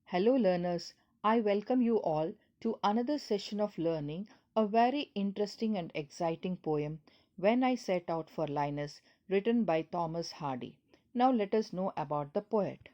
Hello, learners. I welcome you all to another session of learning a very interesting and exciting poem, When I Set Out for Linus, written by Thomas Hardy. Now, let us know about the poet.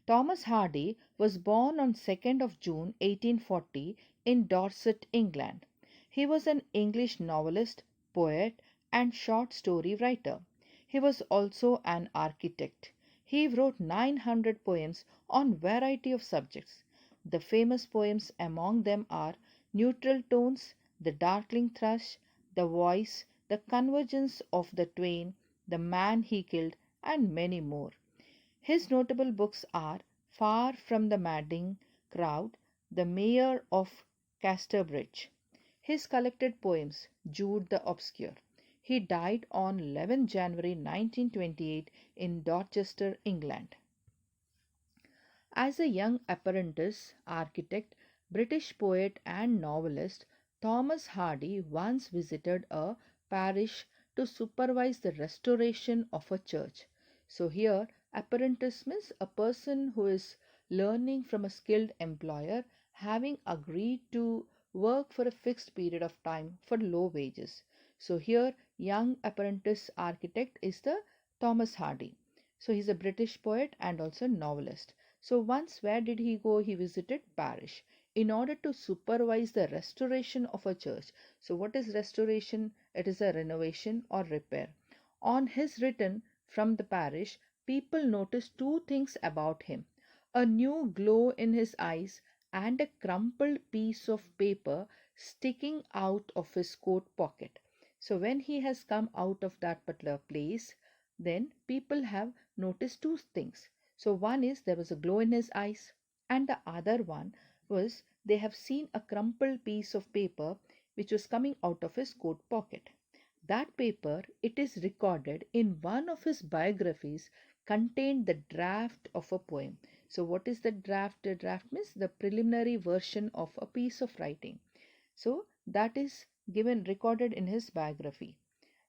Thomas Hardy was born on 2nd of June 1840 in Dorset, England. He was an English novelist, poet, and short story writer. He was also an architect. He wrote 900 poems on variety of subjects. The famous poems among them are Neutral Tones, The Darkling Thrush, The Voice, The Convergence of the Twain, The Man He Killed, and many more. His notable books are Far from the Madding Crowd, The Mayor of Casterbridge. His collected poems, Jude the Obscure. He died on 11 January 1928 in Dorchester, England. As a young apprentice architect, British poet, and novelist, Thomas Hardy once visited a parish to supervise the restoration of a church. So, here, apprentice means a person who is learning from a skilled employer, having agreed to work for a fixed period of time for low wages. So, here, young apprentice architect is the Thomas Hardy. So, he's a British poet and also novelist. So once where did he go? He visited parish in order to supervise the restoration of a church. So what is restoration? It is a renovation or repair. On his return from the parish, people noticed two things about him: a new glow in his eyes and a crumpled piece of paper sticking out of his coat pocket. So when he has come out of that particular place, then people have noticed two things. So one is there was a glow in his eyes, and the other one was they have seen a crumpled piece of paper which was coming out of his coat pocket. That paper, it is recorded in one of his biographies, contained the draft of a poem. So what is the draft? The draft means the preliminary version of a piece of writing. So that is given recorded in his biography.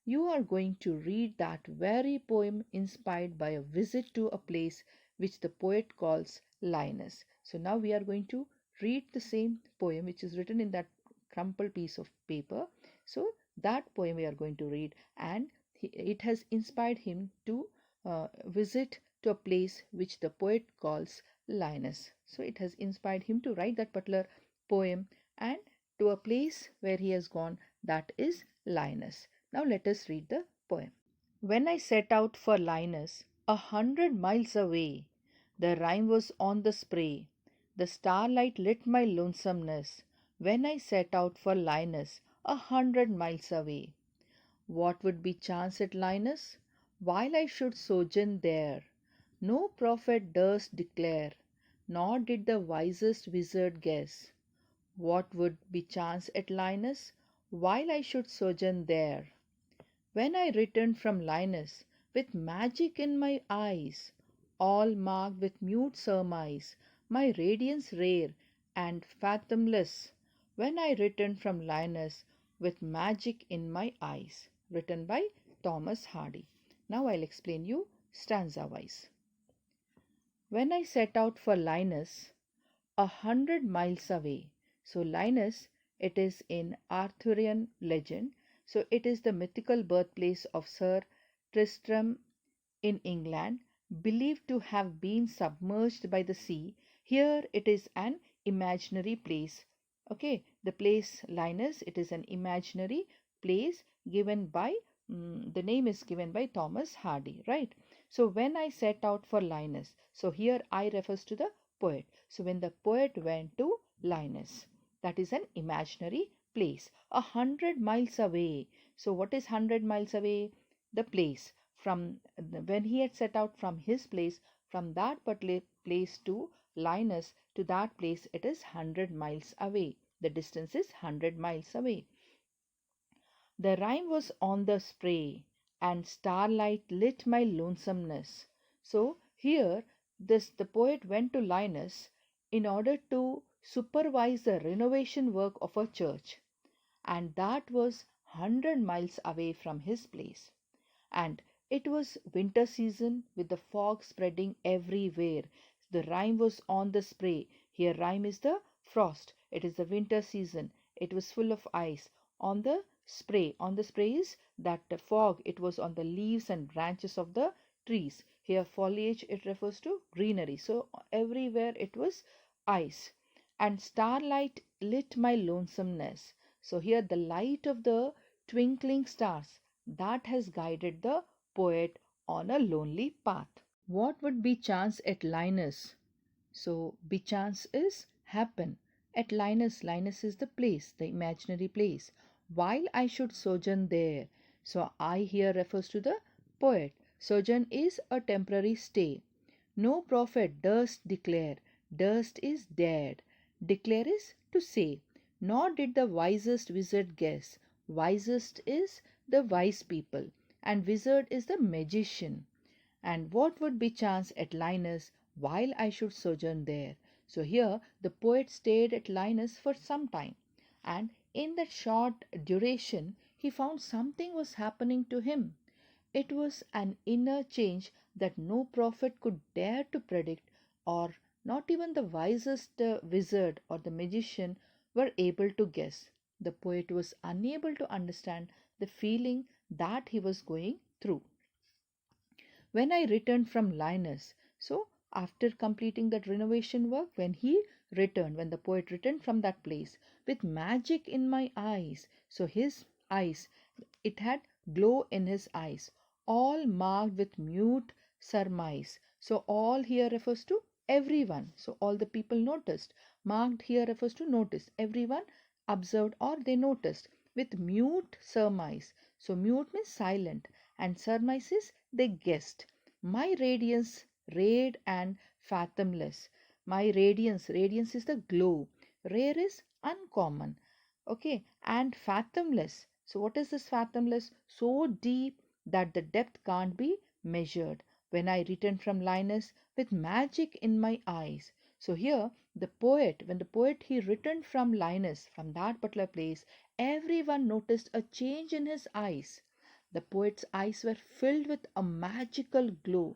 You are going to read that very poem inspired by a visit to a place which the poet calls Linus. So now we are going to read the same poem which is written in that crumpled piece of paper. So that poem we are going to read, and it has inspired him to visit to a place which the poet calls Linus. So it has inspired him to write that particular poem and to a place where he has gone, that is Linus. Now let us read the poem. When I set out for Linus, 100 miles away, the rime was on the spray. The starlight lit my lonesomeness. When I set out for Linus, 100 miles away. What would be chance at Linus, while I should sojourn there? No prophet durst declare, nor did the wisest wizard guess. What would be chance at Linus, while I should sojourn there? When I returned from Linus, with magic in my eyes, all marked with mute surmise, my radiance rare and fathomless, when I returned from Linus, with magic in my eyes. Written by Thomas Hardy. Now I'll explain you stanza wise. When I set out for Linus, 100 miles away. So Linus, it is in Arthurian legend. So it is the mythical birthplace of Sir Tristram in England, believed to have been submerged by the sea. Here it is an imaginary place. Okay, the place Linus, it is an imaginary place given by the name is given by Thomas Hardy, right? So when I set out for Linus, so here I refers to the poet. So when the poet went to Linus, that is an imaginary place, 100 miles away. So what is 100 miles away? The place from when he had set out from his place, from that particular place to Linus, to that place, it is 100 miles away. The distance is 100 miles away. The rime was on the spray, and starlight lit my lonesomeness. So here the poet went to Linus in order to supervise the renovation work of a church, and that was 100 miles away from his place. And it was winter season with the fog spreading everywhere. The rime was on the spray. Here rime is the frost. It is the winter season. It was full of ice. On the spray. On the spray is that fog. It was on the leaves and branches of the trees. Here foliage, it refers to greenery. So everywhere it was ice. And starlight lit my lonesomeness. So here the light of the twinkling stars, that has guided the poet on a lonely path. What would be chance at Linus? So chance is happen. At Linus, Linus is the place, the imaginary place. While I should sojourn there. So I here refers to the poet. Sojourn is a temporary stay. No prophet durst declare. Durst is dared. Declare is to say. Nor did the wisest wizard guess. Wisest is the wise people, and wizard is the magician. And what would be chance at Linus while I should sojourn there? So here the poet stayed at Linus for some time, and in that short duration he found something was happening to him. It was an inner change that no prophet could dare to predict, or not even the wisest wizard or the magician were able to guess. The poet was unable to understand the feeling that he was going through. When I returned from Linus, so after completing that renovation work, when he returned, when the poet returned from that place with magic in my eyes, so his eyes, it had glow in his eyes, all marked with mute surmise. So all here refers to everyone. So all the people noticed. Marked here refers to notice. Everyone observed or they noticed with mute surmise. So mute means silent and surmise is they guessed. My radiance rayed and fathomless. My radiance, radiance is the glow. Rare is uncommon. Okay, and fathomless. So what is this fathomless? So deep that the depth can't be measured. When I returned from Linus with magic in my eyes. So here the poet, when the poet he returned from Linus, from that particular place, everyone noticed a change in his eyes. The poet's eyes were filled with a magical glow.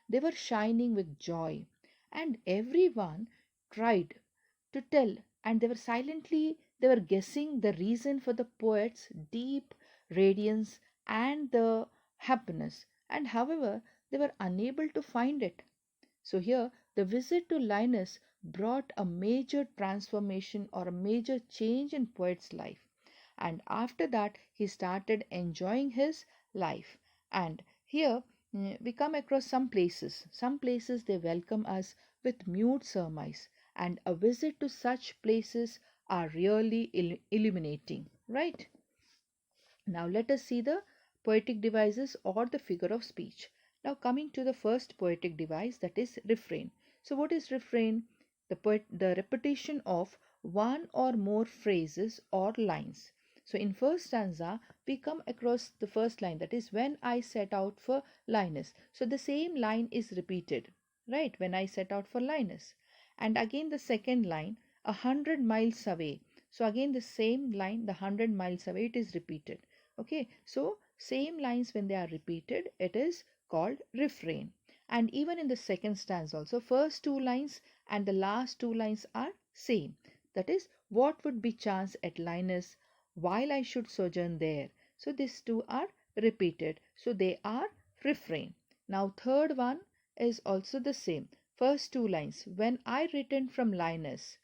They were shining with joy, and everyone tried to tell, and they were guessing the reason for the poet's deep radiance and the happiness, and however, they were unable to find it. So here, the visit to Linus brought a major transformation or a major change in poet's life. And after that, he started enjoying his life. And here, we come across some places. Some places they welcome us with mute surmise. And a visit to such places are really illuminating, right? Now let us see the poetic devices or the figure of speech. Now coming to the first poetic device, that is refrain. So what is refrain? The repetition of one or more phrases or lines. So in first stanza we come across the first line, that is when I set out for Linus. So the same line is repeated, right? When I set out for Linus. And again the second line, 100 miles away. So again the same line, the 100 miles away, it is repeated. Okay, so same lines when they are repeated, it is called refrain. And even in the second stanza also, first two lines and the last two lines are same. That is, what would be chance at Linus while I should sojourn there. So these two are repeated. So they are refrain. Now third one is also the same. First two lines, when I returned from Linus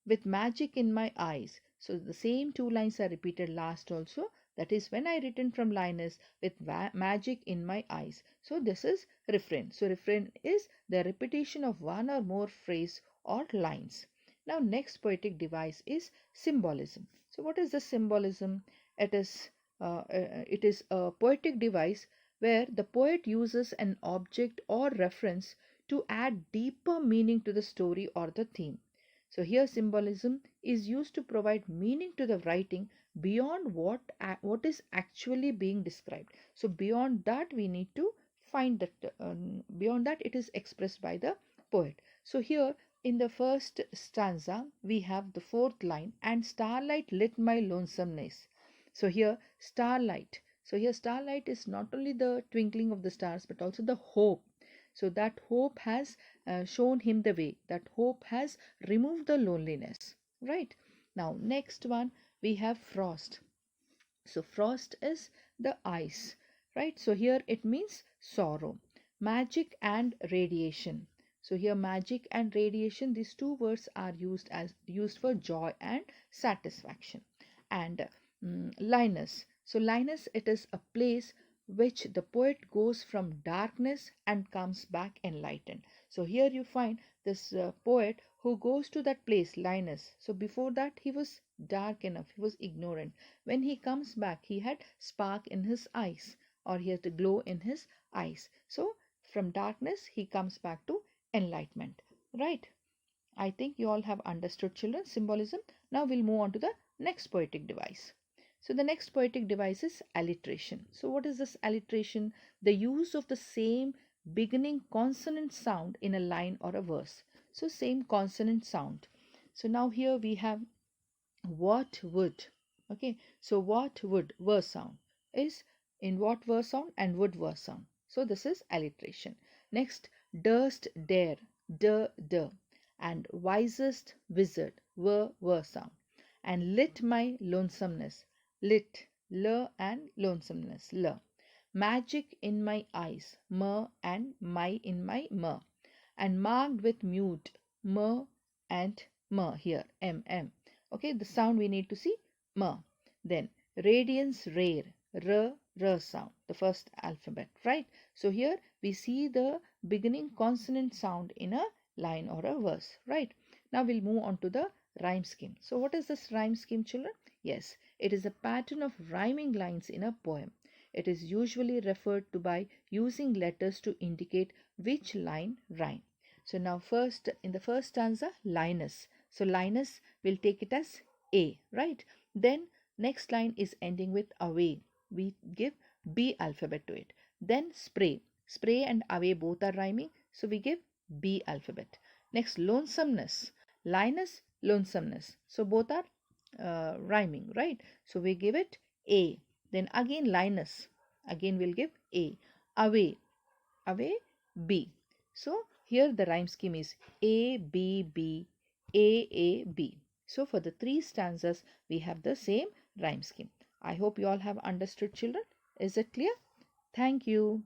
with magic in my eyes. So the same two lines are repeated last also. That is when I returned from Linus with magic in my eyes. So this is refrain. So refrain is the repetition of one or more phrase or lines. Now next poetic device is symbolism. So what is the symbolism? It is a poetic device where the poet uses an object or reference to add deeper meaning to the story or the theme. So here symbolism is used to provide meaning to the writing beyond what is actually being described. So beyond that we need to find that beyond that it is expressed by the poet. So here in the first stanza we have the fourth line, and starlight lit my lonesomeness. So here starlight. So here starlight is not only the twinkling of the stars but also the hope. So that hope has shown him the way. That hope has removed the loneliness, right? Now, next one we have frost. So frost is the ice, right? So here it means sorrow. Magic and radiation. So here magic and radiation, these two words are used for joy and satisfaction. And Linus. So Linus, it is a place which the poet goes from darkness and comes back enlightened. So here you find this poet who goes to that place, Linus. So before that he was dark enough, he was ignorant. When he comes back, he had spark in his eyes, or he has the glow in his eyes. So from darkness he comes back to enlightenment, right? I think you all have understood, children, symbolism. Now we'll move on to the next poetic device. So the next poetic device is alliteration. So what is this alliteration? The use of the same beginning consonant sound in a line or a verse. So same consonant sound. So now here we have what would. Okay, so what would verse sound is in what verse sound and would verse sound. So this is alliteration. Next, durst dare, d, and wisest wizard were verse sound. And lit my lonesomeness, lit, l, and lonesomeness, l. Magic in my eyes, m, and my in my m. And marked with mute, m and m here, m. Okay, the sound we need to see, m. Then radiance, rare, r sound, the first alphabet, right? So here we see the beginning consonant sound in a line or a verse, right? Now we'll move on to the rhyme scheme. So what is this rhyme scheme, children? Yes, it is a pattern of rhyming lines in a poem. It is usually referred to by using letters to indicate which line rhyme. So now first, in the first stanza, Linus. So Linus will take it as A, right? Then next line is ending with away. We give B alphabet to it. Then spray. Spray and away both are rhyming. So we give B alphabet. Next, lonesomeness. Linus, lonesomeness. So both are rhyming, right? So we give it A. Then again Linus. Again we'll give A. Away. Away B. So here the rhyme scheme is A, B, B, A, B. So for the three stanzas, we have the same rhyme scheme. I hope you all have understood, children. Is it clear? Thank you.